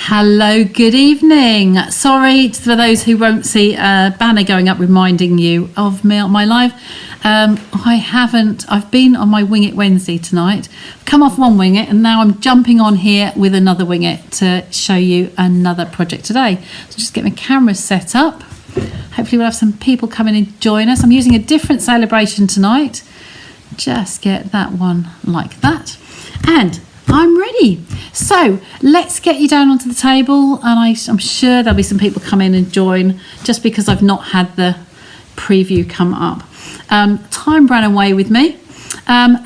Hello, good evening. Sorry for those who won't see a banner going up reminding you of my live. I've been on my Wing It Wednesday tonight, come off one Wing It, and now I'm jumping on here with another Wing It to show you another project today. So just get my camera set up. Hopefully we'll have some people come in and join us. I'm using a different celebration tonight. Just get that one like that. And I'm ready. So let's get you down onto the table, and I'm sure there'll be some people come in and join just because I've not had the preview come up. Time ran away with me.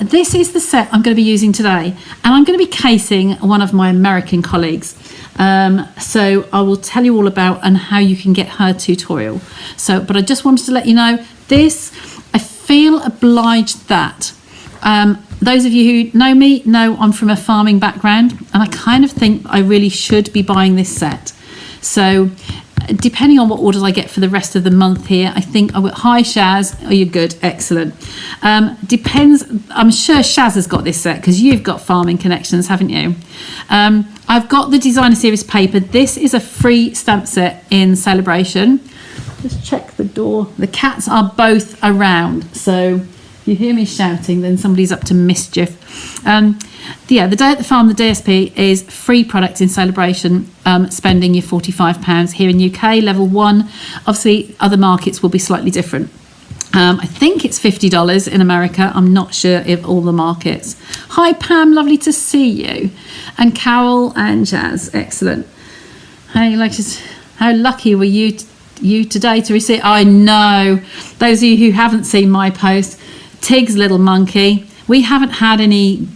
This is the set I'm going to be using today, and I'm going to be casing one of my American colleagues. So I will tell you all about and how you can get her tutorial. But I just wanted to let you know this, I feel obliged that those of you who know me know I'm from a farming background, and I kind of think I really should be buying this set. So depending on what orders I get for the rest of the month here, I think I will. Hi Shaz, are you good? Excellent. Depends, I'm sure Shaz has got this set because you've got farming connections, haven't you? I've got the designer series paper. This is a free stamp set in Celebration. Just check the door. The cats are both around, so if you hear me shouting, then somebody's up to mischief. The Day at the Farm, the DSP, is free product in Celebration, spending your £45 here in UK, level 1. Obviously, other markets will be slightly different. I think it's $50 in America. I'm not sure if all the markets. Hi, Pam. Lovely to see you. And Carol and Jazz. Excellent. How lucky were you today to receive? I know. Those of you who haven't seen my post, Tig's little monkey. We haven't had any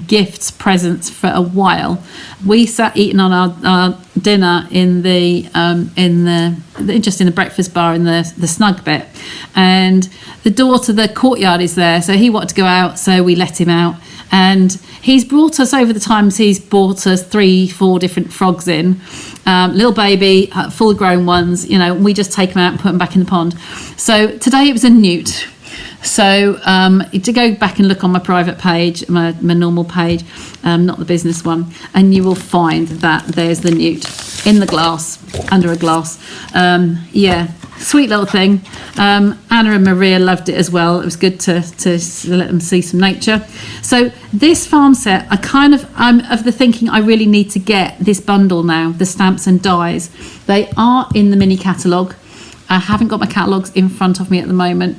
gifts, presents for a while. We sat eating on our dinner in the breakfast bar in the snug bit, and the door to the courtyard is there. So he wanted to go out, so we let him out. And he's brought us over the times. He's brought us 3-4 different frogs in, little baby, full grown ones. You know, we just take them out and put them back in the pond. So today it was a newt. So to go back and look on my private page, my normal page, not the business one, and you will find that there's the newt in the glass, under a glass. Sweet little thing. Anna and Maria loved it as well. It was good to let them see some nature. So this farm set, I'm of the thinking I really need to get this bundle now, the stamps and dies. They are in the mini catalogue. I haven't got my catalogues in front of me at the moment.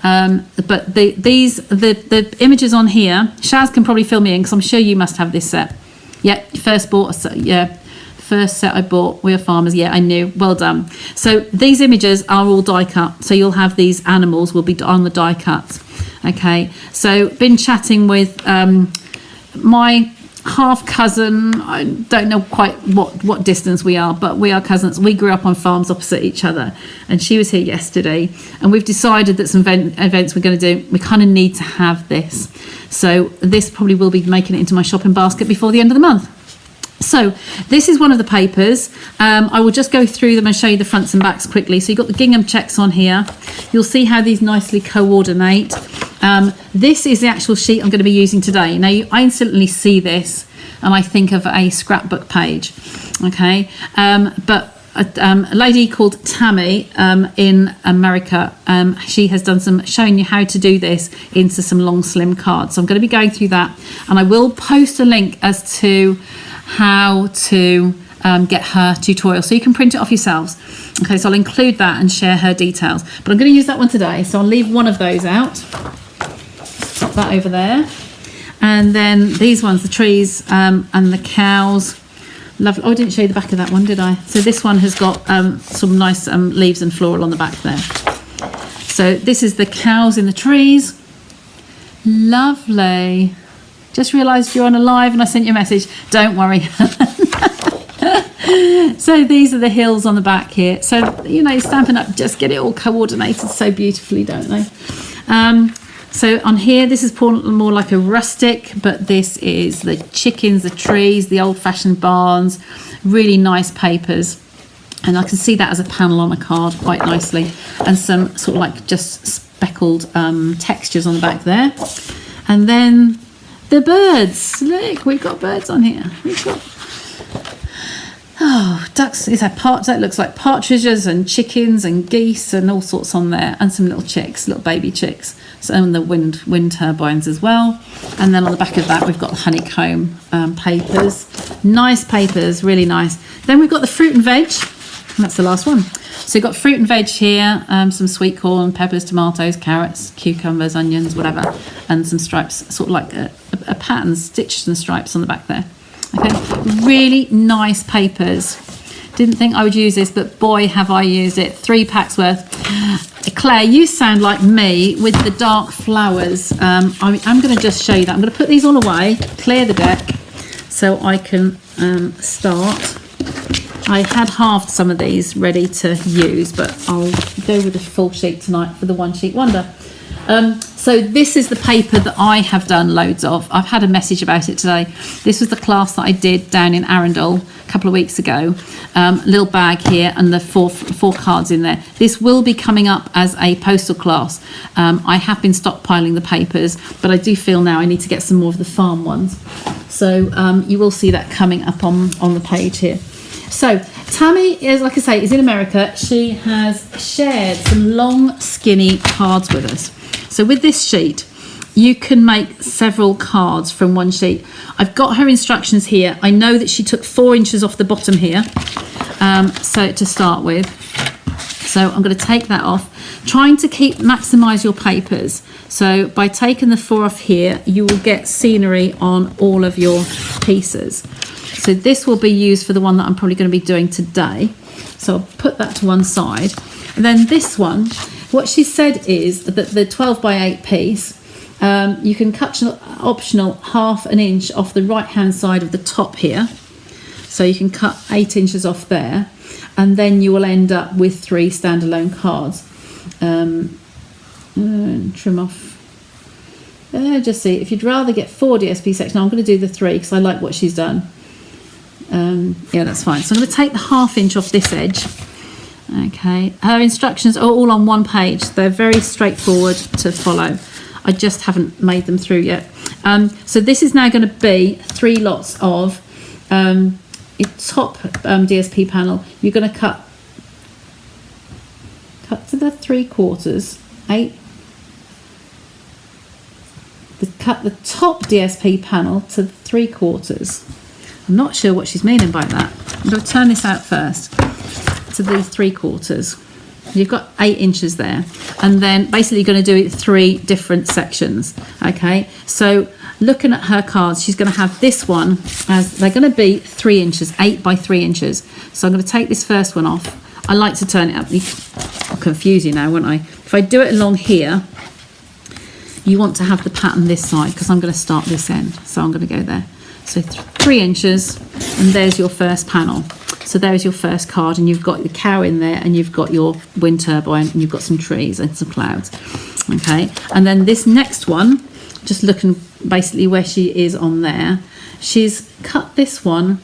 But the images on here, Shaz can probably fill me in because I'm sure you must have this set. Yeah, first set I bought. We are farmers. Yeah, I knew. Well done. So these images are all die cut. So you'll have these animals will be on the die cuts. Okay. So been chatting with my half cousin. I don't know quite what distance we are, but we are cousins. We grew up on farms opposite each other, and she was here yesterday, and we've decided that some events we're going to do, we kind of need to have this. So this probably will be making it into my shopping basket before the end of the month. So this is one of the papers. I will just go through them and show you the fronts and backs quickly. So you've got the gingham checks on here. You'll see how these nicely coordinate. This is the actual sheet I'm going to be using today. Now, I instantly see this and I think of a scrapbook page. Okay, but a lady called Tammy in America, she has done showing you how to do this into some long slim cards. So I'm going to be going through that, and I will post a link as to how to get her tutorial, so you can print it off yourselves. Okay, so I'll include that and share her details, but I'm going to use that one today, so I'll leave one of those out. Pop that over there, and then these ones, the trees and the cows. Lovely. Oh, I didn't show you the back of that one, did I? So this one has got some nice leaves and floral on the back there. So this is the cows in the trees. Lovely. Just realised you're on a live and I sent you a message. Don't worry. So these are the hills on the back here. So, you know, Stampin' Up! Just get it all coordinated so beautifully, don't they? So on here, this is more like a rustic, but this is the chickens, the trees, the old-fashioned barns, really nice papers. And I can see that as a panel on a card quite nicely. And some sort of like just speckled textures on the back there. And then the birds. Look, we've got birds on here. Oh, ducks, that looks like partridges and chickens and geese and all sorts on there, and some little chicks, little baby chicks. So, and the wind turbines as well. And then on the back of that, we've got honeycomb papers. Nice papers, really nice. Then we've got the fruit and veg, and that's the last one. So you've got fruit and veg here, some sweet corn, peppers, tomatoes, carrots, cucumbers, onions, whatever, and some stripes, sort of like a pattern, stitched and stripes on the back there. Okay, really nice papers. Didn't think I would use this, but boy, have I used it. 3 packs worth. Claire, you sound like me with the dark flowers. I'm going to just show you that. I'm going to put these all away, clear the deck, so I can start. I had halved some of these ready to use, but I'll go with the full sheet tonight for the one sheet wonder. So this is the paper that I have done loads of. I've had a message about it today. This was the class that I did down in Arundel a couple of weeks ago. Little bag here and the four cards in there. This will be coming up as a postal class. I have been stockpiling the papers, but I do feel now I need to get some more of the farm ones. So you will see that coming up on the page here. So Tammy is, like I say, is in America. She has shared some long, skinny cards with us. So with this sheet, you can make several cards from one sheet. I've got her instructions here. I know that she took 4 inches off the bottom here, so to start with. So I'm going to take that off, trying to maximise your papers. So by taking the 4 off here, you will get scenery on all of your pieces. So this will be used for the one that I'm probably going to be doing today. So I'll put that to one side. And then this one, what she said is that the 12 by 8 piece, you can cut optional 1/2 inch off the right hand side of the top here. So you can cut 8 inches off there, and then you will end up with 3 standalone cards. Trim off. Just see, if you'd rather get 4 DSP sections, I'm going to do the 3 because I like what she's done. Yeah, that's fine. So I'm going to take the 1/2 inch off this edge. Okay, her instructions are all on one page. They're very straightforward to follow. I just haven't made them through yet. So this is now going to be 3 lots of top DSP panel. You're going to cut to the 3/4, 8. Cut the top DSP panel to the 3/4. I'm not sure what she's meaning by that. I'm going to turn this out first to the 3/4. You've got 8 inches there, and then basically you're going to do it 3 different sections. Okay, so looking at her cards, she's going to have this one as they're going to be 3 inches, 8 by 3 inches. So I'm going to take this first one off. I like to turn it up. I'll confuse you now, won't I? If I do it along here, you want to have the pattern this side because I'm going to start this end. So I'm going to go there. So 3 inches, and there's your first panel. So there's your first card, and you've got the cow in there, and you've got your wind turbine, and you've got some trees and some clouds. Okay, and then this next one, just looking basically where she is on there, she's cut this one.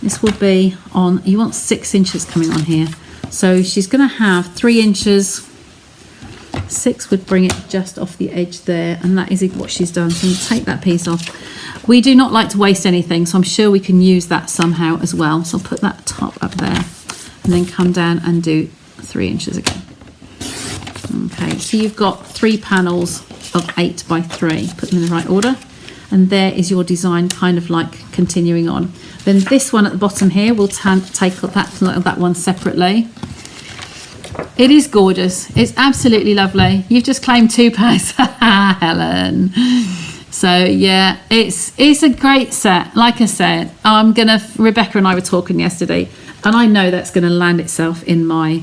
This will be on, you want 6 inches coming on here. So she's going to have 3 inches. 6 would bring it just off the edge there, and that is what she's done. So I'm going to take that piece off. We do not like to waste anything, so I'm sure we can use that somehow as well. So I'll put that top up there and then come down and do 3 inches again. Okay, so you've got 3 panels of 8 by 3. Put them in the right order, and there is your design, kind of like continuing on. Then this one at the bottom here, we'll take that one separately. It is gorgeous. It's absolutely lovely. You've just claimed 2 packs, Helen. So yeah, it's a great set. Like I said, Rebecca and I were talking yesterday, and I know that's going to land itself in my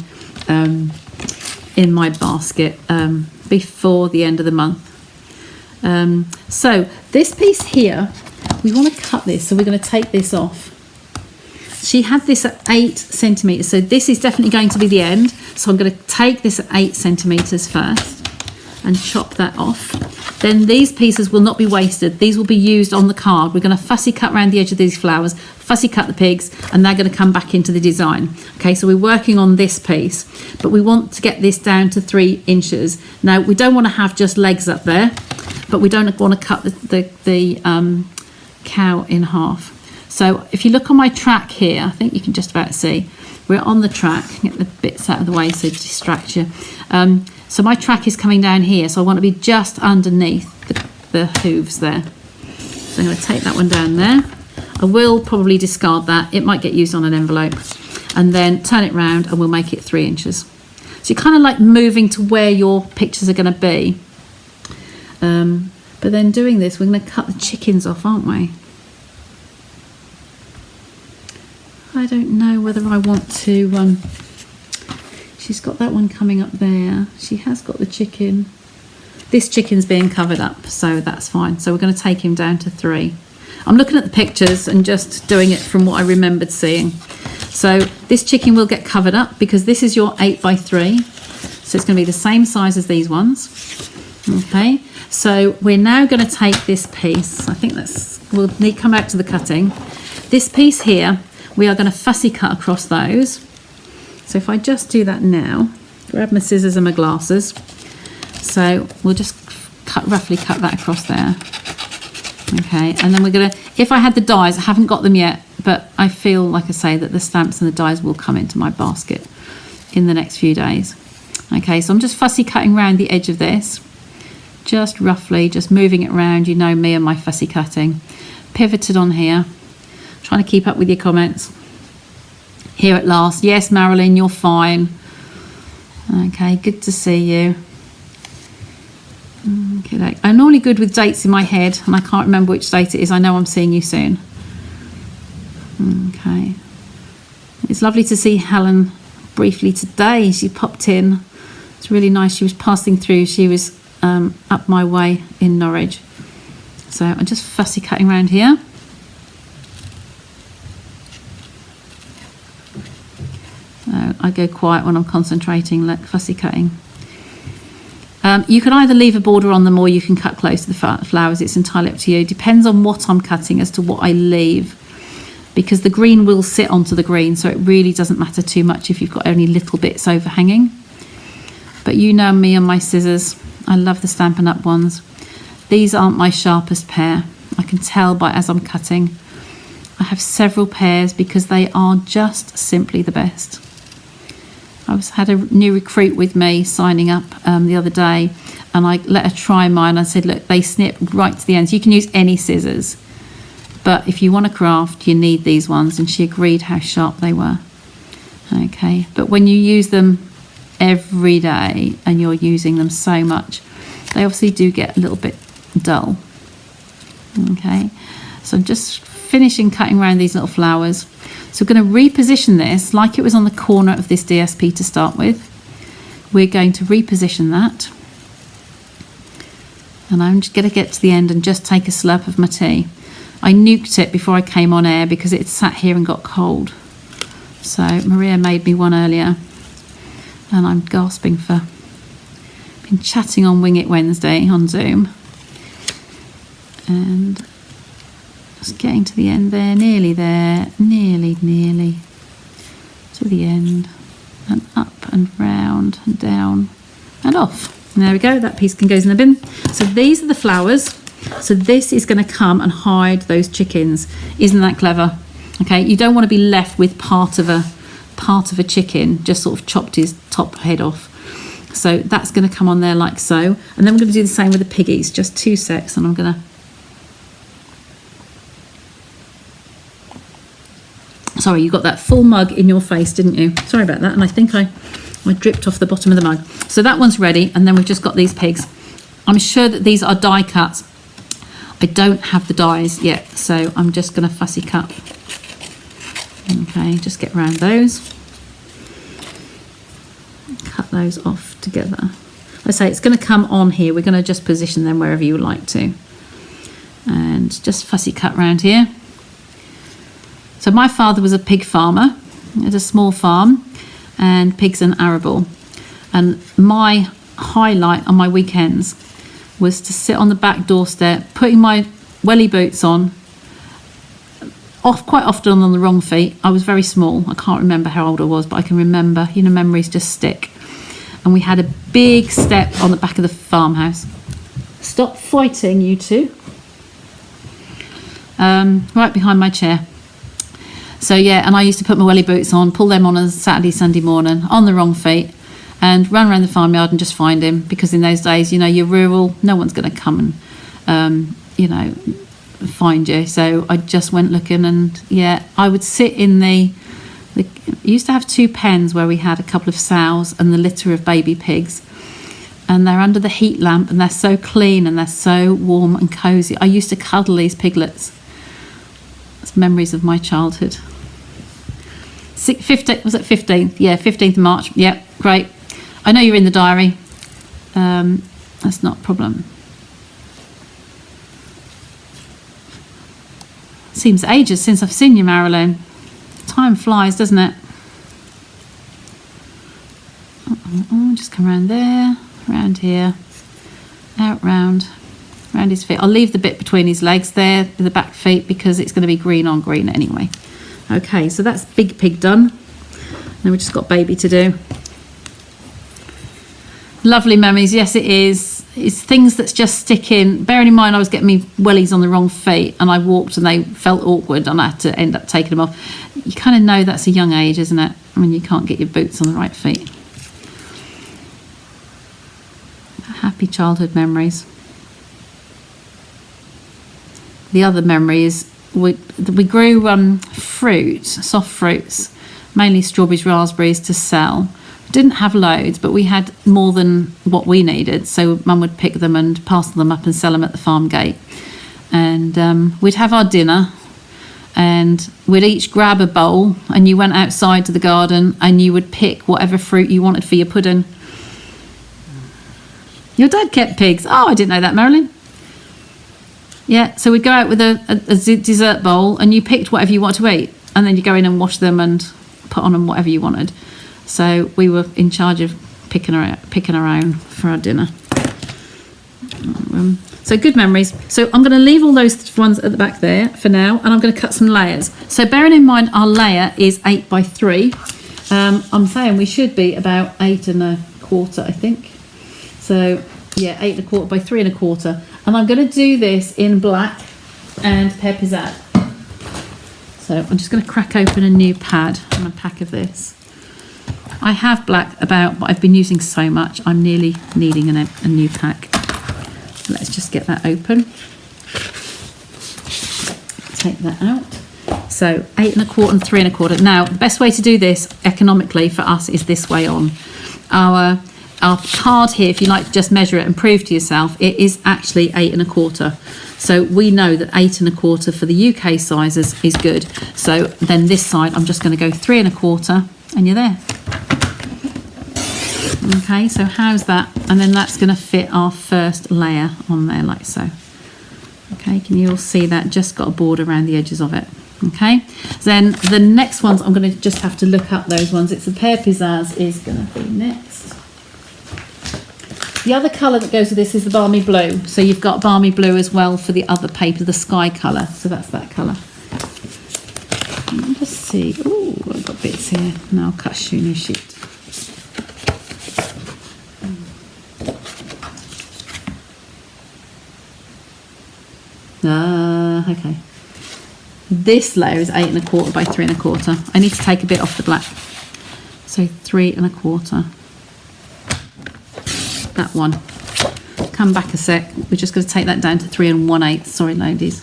basket before the end of the month. So this piece here, we want to cut this, so we're going to take this off. She had this at 8 centimetres, so this is definitely going to be the end. So I'm going to take this at 8 centimetres first and chop that off. Then these pieces will not be wasted. These will be used on the card. We're going to fussy cut around the edge of these flowers, fussy cut the pigs, and they're going to come back into the design. Okay, so we're working on this piece, but we want to get this down to 3 inches. Now, we don't want to have just legs up there, but we don't want to cut the cow in half. So if you look on my track here, I think you can just about see, we're on the track. Get the bits out of the way so to distract you. So my track is coming down here, so I want to be just underneath the hooves there. So I'm going to take that one down there. I will probably discard that. It might get used on an envelope. And then turn it round and we'll make it 3 inches. So you're kind of like moving to where your pictures are going to be. But then doing this, we're going to cut the chickens off, aren't we? I don't know whether I want to... she's got that one coming up there. She has got the chicken. This chicken's being covered up, so that's fine. So we're going to take him down to 3. I'm looking at the pictures and just doing it from what I remembered seeing. So this chicken will get covered up because this is your 8 by 3. So it's going to be the same size as these ones. Okay, so we're now going to take this piece. I think we'll need to come back to the cutting. This piece here, we are going to fussy cut across those. So if I just do that now, grab my scissors and my glasses. So we'll just roughly cut that across there. Okay, and then we're going to, if I had the dies, I haven't got them yet, but I feel, like I say, that the stamps and the dies will come into my basket in the next few days. Okay, so I'm just fussy cutting around the edge of this. Just roughly, just moving it around. You know me and my fussy cutting. Pivoted on here. Trying to keep up with your comments. Here at last. Yes, Marilyn, you're fine. Okay, good to see you. Okay, I'm normally good with dates in my head, and I can't remember which date it is. I know I'm seeing you soon. Okay. It's lovely to see Helen briefly today. She popped in. It's really nice. She was passing through. She was up my way in Norwich. So I'm just fussy cutting around here. I go quiet when I'm concentrating, like fussy cutting. You can either leave a border on them or you can cut close to the flowers. It's entirely up to you. Depends on what I'm cutting as to what I leave, because the green will sit onto the green, so it really doesn't matter too much if you've got only little bits overhanging. But you know me and my scissors. I love the Stampin' Up! Ones. These aren't my sharpest pair. I can tell by as I'm cutting. I have several pairs because they are just simply the best. I had a new recruit with me signing up the other day, and I let her try mine. I said, look, they snip right to the ends. You can use any scissors, but if you want to craft, you need these ones. And she agreed how sharp they were. Okay, but when you use them every day and you're using them so much, they obviously do get a little bit dull. Okay, so I'm just finishing cutting around these little flowers. So we're going to reposition this like it was on the corner of this DSP to start with. We're going to reposition that. And I'm just going to get to the end and just take a slurp of my tea. I nuked it before I came on air because it sat here and got cold. So Maria made me one earlier. And I'm gasping for... Been chatting on Wing It Wednesday on Zoom. And... just getting to the end there, nearly nearly to the end, and up and round and down and off. And there we go, that piece goes in the bin. So these are the flowers. So this is going to come and hide those chickens. Isn't that clever? Okay, you don't want to be left with part of a chicken just sort of chopped his top head off. So that's going to come on there like so. And then we're going to do the same with the piggies. Just 2 secs, and I'm going to... Sorry, you got that full mug in your face, didn't you? Sorry about that. And I think I dripped off the bottom of the mug. So that one's ready. And then we've just got these pigs. I'm sure that these are die cuts. I don't have the dies yet, so I'm just going to fussy cut. Okay, just get around those. Cut those off together. I say it's going to come on here. We're going to just position them wherever you like to. And just fussy cut around here. So my father was a pig farmer. He had a small farm and pigs and arable. And my highlight on my weekends was to sit on the back doorstep, putting my welly boots on, quite often on the wrong feet. I was very small. I can't remember how old I was, but I can remember, you know, memories just stick. And we had a big step on the back of the farmhouse. Stop fighting, you two. Right behind my chair. So yeah, and I used to put my welly boots on, pull them on a Saturday, Sunday morning on the wrong feet, and run around the farmyard and just find him, because in those days, you know, you're rural, no one's going to come and, you know, find you. So I just went looking, and yeah, I would sit in the used to have 2 pens where we had a couple of sows and the litter of baby pigs, and they're under the heat lamp, and they're so clean and they're so warm and cozy. I used to cuddle these piglets. It's memories of my childhood. 15th, was it 15th? Yeah, 15th of March. Yeah, great. I know you're in the diary. That's not a problem. Seems ages since I've seen you, Marilyn. Time flies, doesn't it? Just come around there, around here, out round his feet. I'll leave the bit between his legs there, the back feet, because it's going to be green on green anyway. Okay, so that's big pig done. Then we've just got baby to do. Lovely memories, yes it is. It's things that's just sticking. Bearing in mind I was getting me wellies on the wrong feet, and I walked and they felt awkward and I had to end up taking them off. You kind of know that's a young age, isn't it? When you can't get your boots on the right feet. Happy childhood memories. The other memory is we grew fruit, soft fruits, mainly strawberries, raspberries, to sell. Didn't have loads, but we had more than what we needed, so Mum would pick them and parcel them up and sell them at the farm gate. And we'd have our dinner, and we'd each grab a bowl, and you went outside to the garden and you would pick whatever fruit you wanted for your pudding. Your dad kept pigs. Oh, I didn't know that, Marilyn. Yeah, so we'd go out with a dessert bowl, and you picked whatever you wanted to eat, and then you go in and wash them and put on them whatever you wanted. So we were in charge of picking our own for our dinner. So good memories. So I'm going to leave all those ones at the back there for now, and I'm going to cut some layers. So bearing in mind our layer is 8 by 3, I'm saying we should be about 8 1/4, I think. So yeah, 8 1/4 by 3 1/4. And I'm going to do this in black and Pear Pizzazz. So I'm just going to crack open a new pad and a pack of this. I have black about, but I've been using so much, I'm nearly needing a new pack. So let's just get that open. Take that out. So 8 1/4 and 3 1/4. Now, the best way to do this economically for us is this way on. Our card here, if you like to just measure it and prove to yourself, it is actually 8 1/4. So we know that 8 1/4 for the UK sizes is good. So then this side, I'm just going to go 3 1/4, and you're there. Okay, so how's that? And then that's going to fit our first layer on there, like so. Okay, can you all see that? Just got a border around the edges of it. Okay, then the next ones, I'm going to just have to look up those ones. It's the Pear Pizzazz is going to be next. The other colour that goes with this is the Balmy Blue. So you've got Balmy Blue as well for the other paper, the sky colour. So that's that colour. Let's see. Oh, I've got bits here. Now I'll cut a new sheet. Okay. This layer is 8 1/4 by 3 1/4. I need to take a bit off the black. So 3 1/4. That one. Come back a sec. We're just going to take that down to 3 1/8. Sorry, ladies.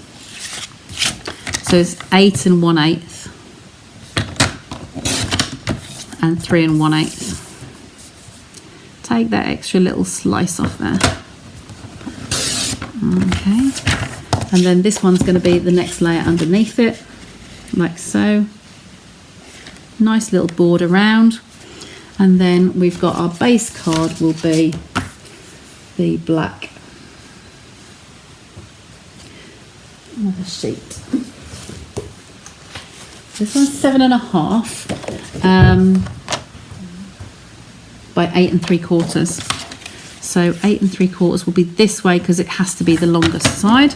So it's 8 1/8 and 3 1/8. Take that extra little slice off there. Okay. And then this one's going to be the next layer underneath it, like so. Nice little border round. And then we've got our base card will be the black. Another sheet. This one's 7 1/2 by 8 3/4. So 8 3/4 will be this way because it has to be the longest side.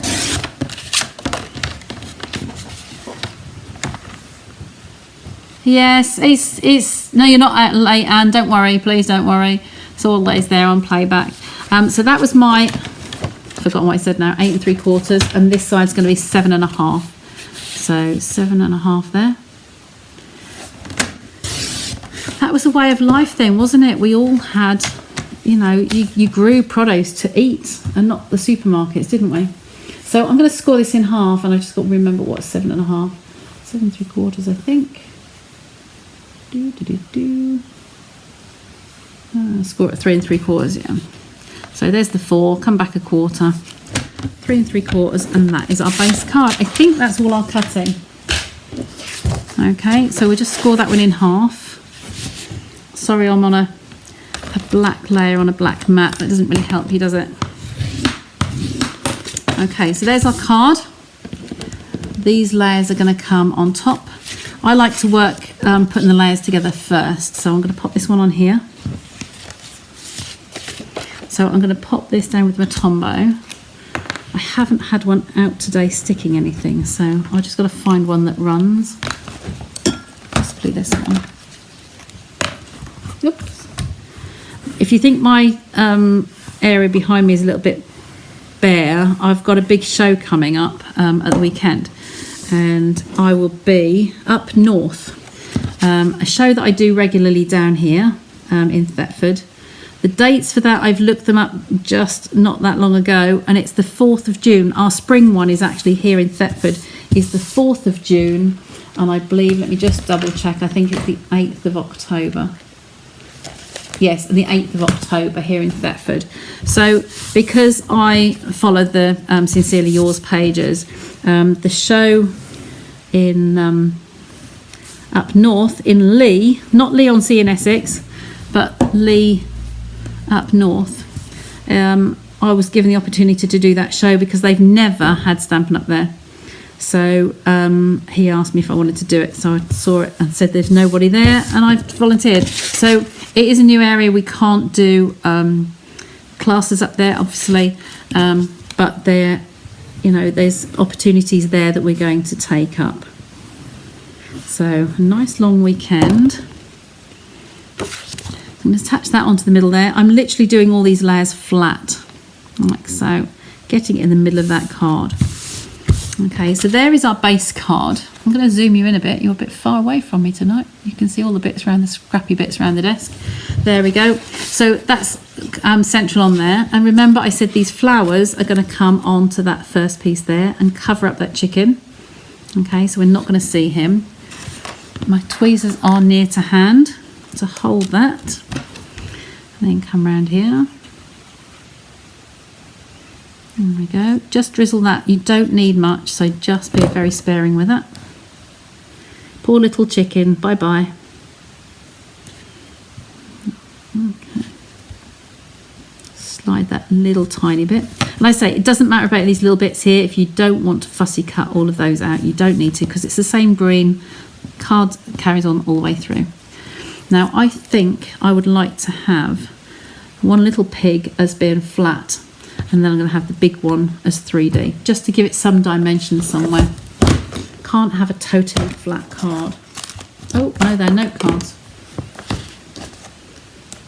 Yes, it's no, you're not out late, Anne. Don't worry, please don't worry. It's all that is there on playback. So that was my, forgotten what I said now, 8 3/4, and this side's going to be 7 1/2. So 7 1/2 there. that was a way of life then, wasn't it? We all had, you know, you grew produce to eat and not the supermarkets, didn't we? So I'm going to score this in half, and I just got to remember what's 7.5, 7 3/4, I think. Score at 3 3/4, yeah. So there's the 4, come back a quarter, 3 3/4, and that is our base card. I think that's all our cutting. Okay, so we'll just score that one in half. Sorry, I'm on a black layer on a black mat. That doesn't really help you, does it? Okay, so there's our card. These layers are going to come on top. I like to work putting the layers together first, so I'm going to pop this one on here. So I'm going to pop this down with my Tombow. I haven't had one out today sticking anything, so I just got to find one that runs. Possibly this one. Oops. If you think my area behind me is a little bit bare, I've got a big show coming up at the weekend, and I will be up north. A show that I do regularly down here in Thetford. The dates for that, I've looked them up just not that long ago, and it's the 4th of June. Our spring one is actually here in Thetford, is the 4th of June, and I believe, let me just double check, I think it's the 8th of October. Yes, the 8th of October here in Thetford. So because I follow the Sincerely Yours pages, the show in up north in Lee, not Leigh-on-Sea in Essex, but Lee up north, I was given the opportunity to do that show because they've never had Stampin' Up there. So he asked me if I wanted to do it, so I saw it and said there's nobody there, and I volunteered. So it is a new area. We can't do classes up there, obviously, but there, you know, there's opportunities there that we're going to take up. So a nice long weekend. I'm going to attach that onto the middle there. I'm literally doing all these layers flat, like so, getting it in the middle of that card. Okay, so there is our base card. I'm going to zoom you in a bit. You're a bit far away from me tonight. You can see all the bits around, the scrappy bits around the desk. There we go. So that's central on there. And remember, I said these flowers are going to come onto that first piece there and cover up that chicken. Okay, so we're not going to see him. My tweezers are near to hand to hold that. And then come around here. There we go. Just drizzle that. You don't need much, so just be very sparing with it. Poor little chicken. Bye-bye. Okay. Slide that little tiny bit. And I say, it doesn't matter about these little bits here. If you don't want to fussy cut all of those out, you don't need to, because it's the same green. Card carries on all the way through. Now, I think I would like to have one little pig as being flat, and then I'm going to have the big one as 3D, just to give it some dimension somewhere. Can't have a totally flat card. Oh, no, they're note cards.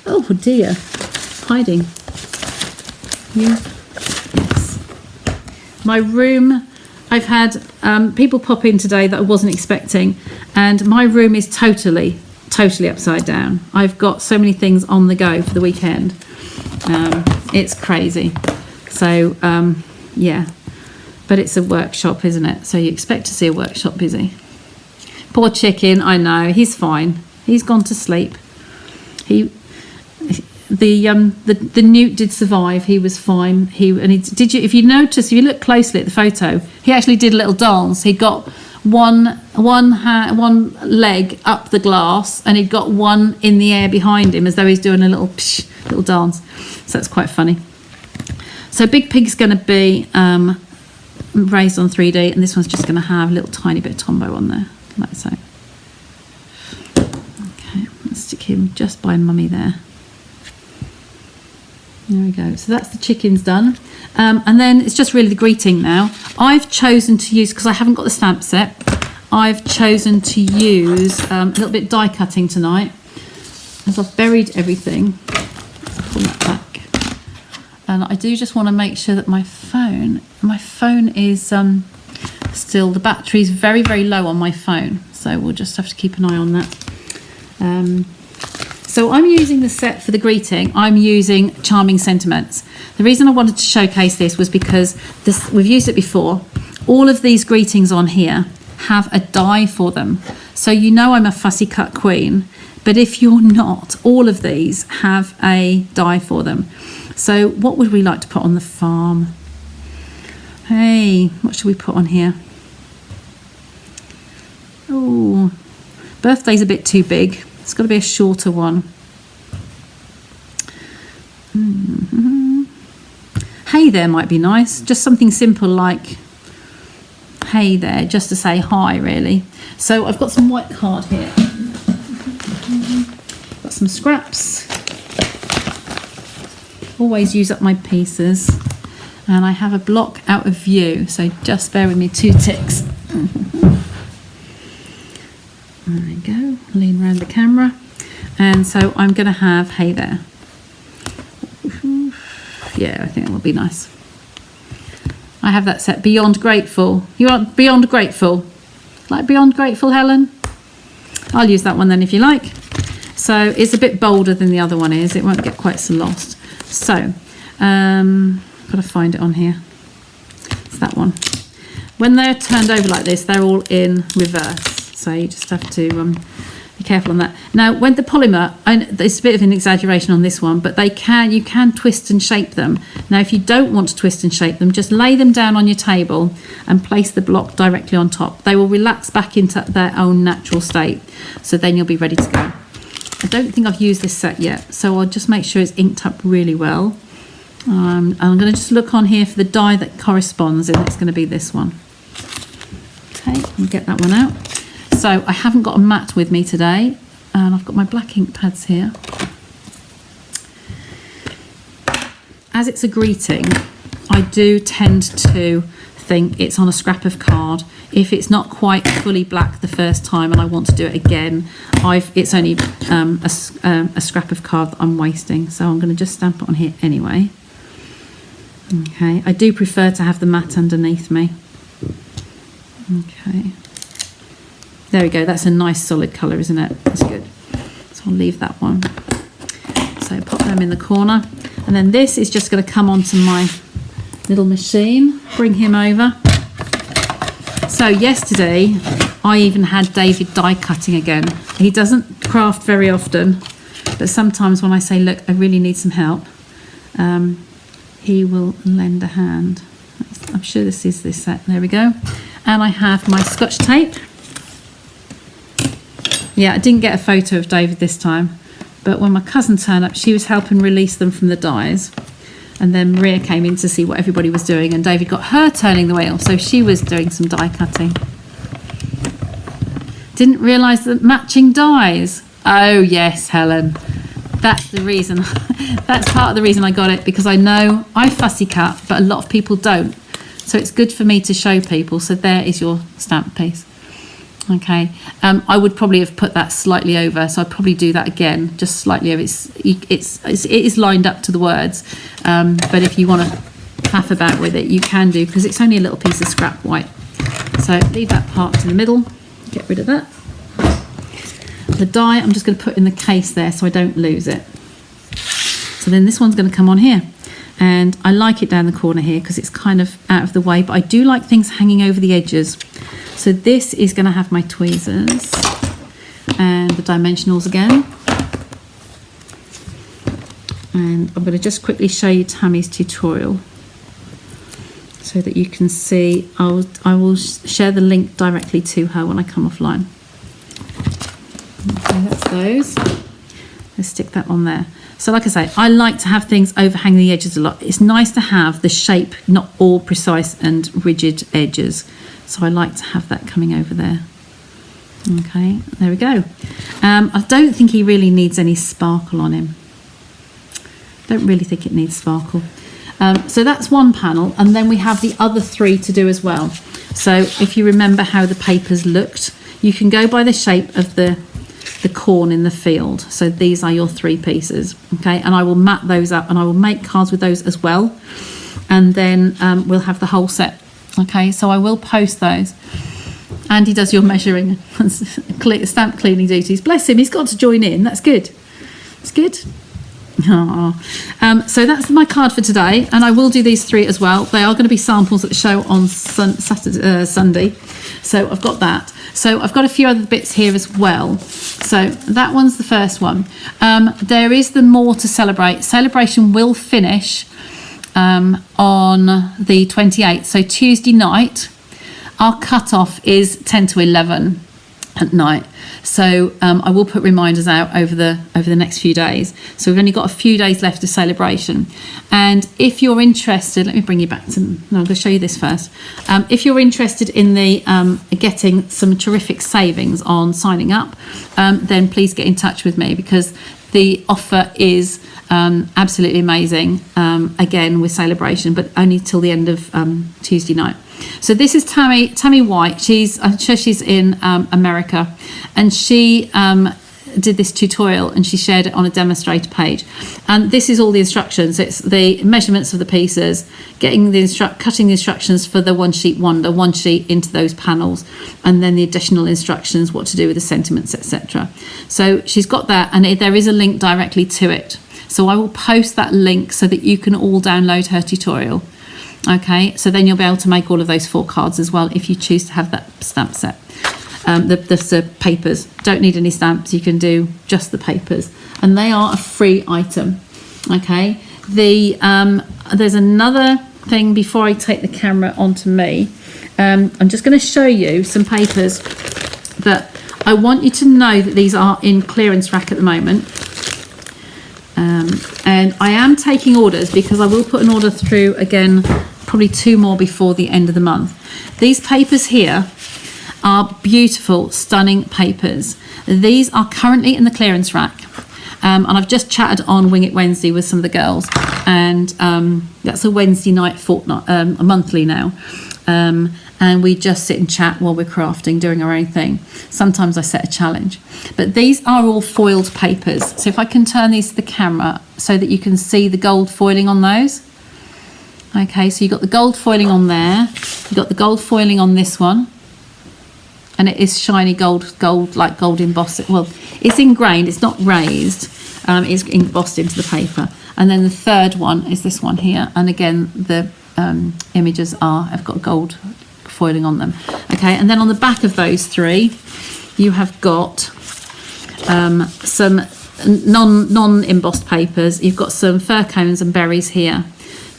Oh, dear. Hiding. Yes. My room, I've had people pop in today that I wasn't expecting, and my room is totally upside down. I've got so many things on the go for the weekend. It's crazy. So, yeah, but it's a workshop, isn't it? So you expect to see a workshop busy. Poor chicken, I know, he's fine. He's gone to sleep. The newt did survive. He was fine. If you notice, if you look closely at the photo, he actually did a little dance. He got one leg up the glass, and he'd got one in the air behind him, as though he's doing a little dance. So that's quite funny. So Big Pig's going to be raised on 3D, and this one's just going to have a little tiny bit of Tombow on there, like so. Okay, let's stick him just by Mummy there. There we go. So that's the chickens done. And then it's just really the greeting now. I've chosen to use, because I haven't got the stamp set, I've chosen to use a little bit die cutting tonight, as I've buried everything. Let's pull that back. And I do just want to make sure that my phone is still, the battery's very, very low on my phone. So we'll just have to keep an eye on that. So I'm using the set for the greeting. I'm using Charming Sentiments. The reason I wanted to showcase this was because we've used it before. All of these greetings on here have a die for them. So you know I'm a fussy cut queen, but if you're not, all of these have a die for them. So what would we like to put on the farm? Hey, what should we put on here? Oh, birthday's a bit too big. It's got to be a shorter one. Hey there might be nice. Just something simple like hey there, just to say hi, really. So I've got some white card here. Got some scraps. Always use up my pieces. And I have a block out of view, so just bear with me 2 ticks. There we go, lean around the camera. And so I'm going to have hey there. Yeah, I think that would be nice. I have that set, Beyond Grateful. You want Beyond Grateful? Like Beyond Grateful, Helen? I'll use that one then if you like. So it's a bit bolder than the other one is. It won't get quite so lost. So, got to find it on here. It's that one. When they're turned over like this, they're all in reverse. So you just have to be careful on that. Now, when the polymer, and it's a bit of an exaggeration on this one, but you can twist and shape them. Now, if you don't want to twist and shape them, just lay them down on your table and place the block directly on top. They will relax back into their own natural state. So then you'll be ready to go. I don't think I've used this set yet, so I'll just make sure it's inked up really well. I'm going to just look on here for the die that corresponds, and it's going to be this one. Okay, I'll get that one out. So I haven't got a mat with me today, and I've got my black ink pads here. As it's a greeting, I do tend to think it's on a scrap of card. If it's not quite fully black the first time and I want to do it again, it's only a scrap of card that I'm wasting. So I'm going to just stamp it on here anyway. Okay, I do prefer to have the mat underneath me. Okay. There we go, that's a nice solid colour, isn't it? That's good. So I'll leave that one. So pop them in the corner. And then this is just going to come onto my little machine. Bring him over. So yesterday, I even had David die cutting again. He doesn't craft very often, but sometimes when I say, look, I really need some help, he will lend a hand. I'm sure this is this set. There we go. And I have my Scotch tape. Yeah, I didn't get a photo of David this time, but when my cousin turned up, she was helping release them from the dies. And then Maria came in to see what everybody was doing, and David got her turning the wheel, so she was doing some die cutting. Didn't realise that matching dies. Oh yes, Helen. That's the reason. That's part of the reason I got it, because I know I fussy cut, but a lot of people don't. So it's good for me to show people. So there is your stamp piece. Okay, I would probably have put that slightly over, so I'd probably do that again, just slightly over. It is lined up to the words, but if you want to faff about with it, you can do, because it's only a little piece of scrap white. So leave that part to the middle, get rid of that. The die I'm just going to put in the case there so I don't lose it. So then this one's going to come on here, and I like it down the corner here because it's kind of out of the way, but I do like things hanging over the edges. So this is going to have my tweezers and the dimensionals again. And I'm going to just quickly show you Tammy's tutorial so that you can see. I will share the link directly to her when I come offline. Okay, that's those. Let's stick that on there. So like I say, I like to have things overhang the edges a lot. It's nice to have the shape, not all precise and rigid edges. So I like to have that coming over there. Okay, there we go. I don't think he really needs any sparkle on him. Don't really think it needs sparkle. So that's one panel, and then we have the other 3 to do as well. So if you remember how the papers looked, you can go by the shape of the corn in the field. So these are your 3 pieces. Okay, and I will mat those up, and I will make cards with those as well. And then we'll have the whole set. Okay, so I will post those. Andy does your measuring, stamp cleaning duties. Bless him, he's got to join in. That's good. It's good. So that's my card for today, and I will do these 3 as well. They are going to be samples at the show on Sunday, so I've got that. So I've got a few other bits here as well. So that one's the first one. There is the More to Celebrate. Celebration will finish on the 28th, so Tuesday night. Our cut-off is 10 to 11 at night. So I will put reminders out over the next few days. So we've only got a few days left of celebration. And if you're interested, let me bring you back to, no, I'm going to show you this first. If you're interested in the getting some terrific savings on signing up, then please get in touch with me, because the offer is absolutely amazing, again with celebration, but only till the end of Tuesday night. So this is Tammy White. I'm sure she's in America, and she did this tutorial and she shared it on a demonstrator page. And this is all the instructions. It's the measurements of the pieces, cutting the instructions for the one sheet wonder, one sheet into those panels, and then the additional instructions, what to do with the sentiments, etc. So she's got that, and there is a link directly to it. So I will post that link so that you can all download her tutorial. Okay, so then you'll be able to make all of those 4 cards as well if you choose to have that stamp set. The papers, don't need any stamps, you can do just the papers, and they are a free item. Okay, there's another thing before I take the camera onto me. I'm just going to show you some papers that I want you to know that these are in clearance rack at the moment. And I am taking orders, because I will put an order through again, probably 2 more before the end of the month. These papers here are beautiful, stunning papers. These are currently in the clearance rack. And I've just chatted on Wing It Wednesday with some of the girls, and that's a Wednesday night fortnight, a monthly now. And we just sit and chat while we're crafting, doing our own thing. Sometimes I set a challenge. But these are all foiled papers. So if I can turn these to the camera so that you can see the gold foiling on those. Okay, so you've got the gold foiling on there. You've got the gold foiling on this one. And it is shiny gold, like gold embossed. Well, it's ingrained, it's not raised. It's embossed into the paper. And then the third one is this one here. And again, the images have got gold foiling on them. Okay, and then on the back of those 3, you have got some non-embossed papers. You've got some fir cones and berries here.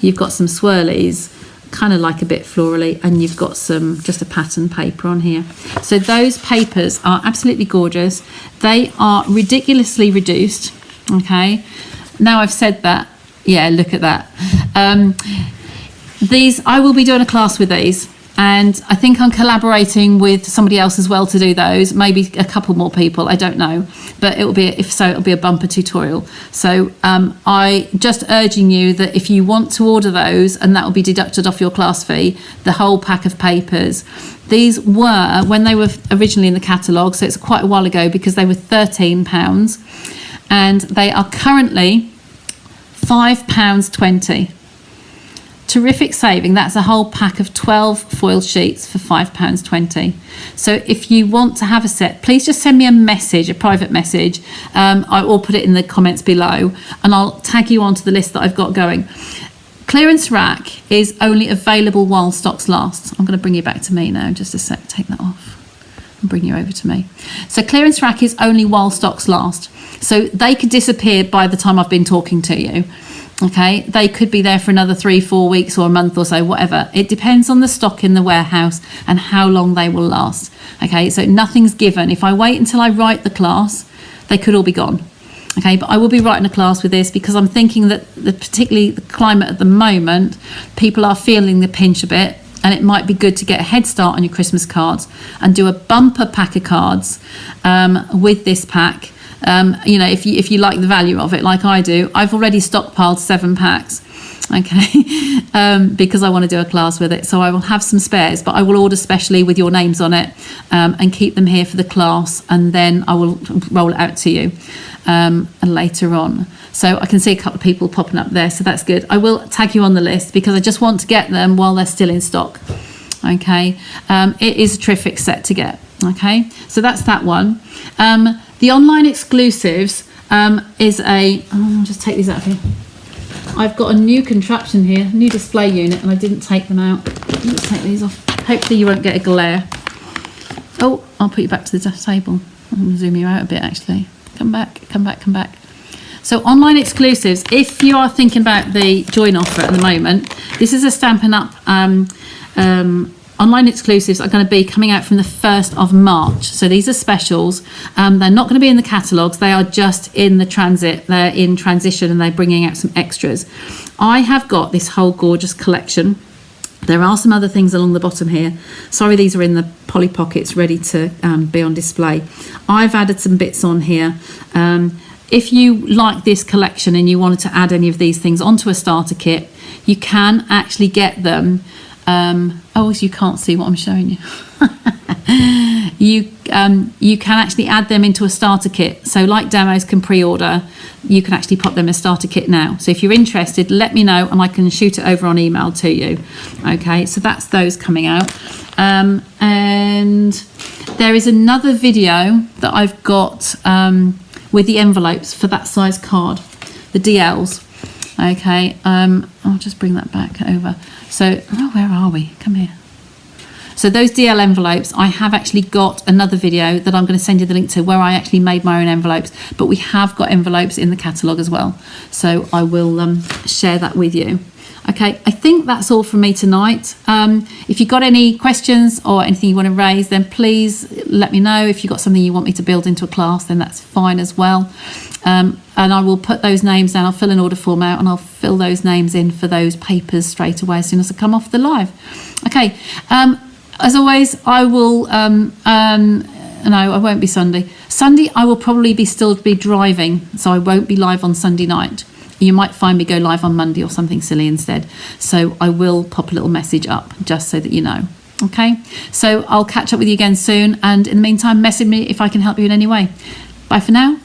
You've got some swirlies, kind of like a bit florally, and you've got some just a pattern paper on here. So those papers are absolutely gorgeous. They are ridiculously reduced. Okay, now I've said that, yeah, look at that. I will be doing a class with these, and I think I'm collaborating with somebody else as well to do those, maybe a couple more people, I don't know, but it'll be a bumper tutorial. So I just urging you that if you want to order those, and that will be deducted off your class fee, the whole pack of papers. These were, when they were originally in the catalogue, so it's quite a while ago, because they were £13, and they are currently £5.20. Terrific saving. That's a whole pack of 12 foil sheets for £5.20. So if you want to have a set, please just send me a message, a private message. I will put it in the comments below, and I'll tag you onto the list that I've got going. Clearance rack is only available while stocks last. I'm going to bring you back to me now, just a sec. Take that off and bring you over to me. So clearance rack is only while stocks last. So they could disappear by the time I've been talking to you. Okay, they could be there for another 3-4 weeks or a month or so, whatever. It depends on the stock in the warehouse and how long they will last. Okay, so nothing's given. If I wait until I write the class, they could all be gone. Okay, but I will be writing a class with this, because I'm thinking that particularly the climate at the moment, people are feeling the pinch a bit, and it might be good to get a head start on your Christmas cards and do a bumper pack of cards with this pack. You know, if you like the value of it, like I do, I've already stockpiled 7 packs, okay, because I want to do a class with it. So I will have some spares, but I will order specially with your names on it, and keep them here for the class, and then I will roll it out to you later on. So I can see a couple of people popping up there, so that's good. I will tag you on the list, because I just want to get them while they're still in stock. Okay, it is a terrific set to get. Okay, so that's that one. The online exclusives, is I'll just take these out of here. I've got a new contraption here, new display unit, and I didn't take them out. Let's take these off. Hopefully you won't get a glare. Oh, I'll put you back to the table. I'm going to zoom you out a bit, actually. Come back. So online exclusives, if you are thinking about the join offer at the moment, this is a Stampin' Up! Online exclusives are going to be coming out from the 1st of March. So these are specials. They're not going to be in the catalogues. They are just in the transit. They're in transition and they're bringing out some extras. I have got this whole gorgeous collection. There are some other things along the bottom here. Sorry, these are in the Polly Pockets ready to be on display. I've added some bits on here. If you like this collection and you wanted to add any of these things onto a starter kit, you can actually get them. Oh, you can't see what I'm showing you. You can actually add them into a starter kit. So like demos can pre-order, you can actually pop them in a starter kit now. So if you're interested, let me know and I can shoot it over on email to you. Okay, so that's those coming out. And there is another video that I've got with the envelopes for that size card, the DLs. Okay, I'll just bring that back over. So, where are we? Come here. So those DL envelopes, I have actually got another video that I'm going to send you the link to where I actually made my own envelopes, but we have got envelopes in the catalogue as well. So I will share that with you. Okay, I think that's all from me tonight. If you've got any questions or anything you want to raise, then please let me know. If you've got something you want me to build into a class, then that's fine as well. And I will put those names down. I'll fill an order form out and I'll fill those names in for those papers straight away as soon as I come off the live. Okay, as always, I will, no, I won't be Sunday. Sunday, I will probably still be driving, so I won't be live on Sunday night. You might find me go live on Monday or something silly instead. So I will pop a little message up just so that you know. Okay, so I'll catch up with you again soon. And in the meantime, message me if I can help you in any way. Bye for now.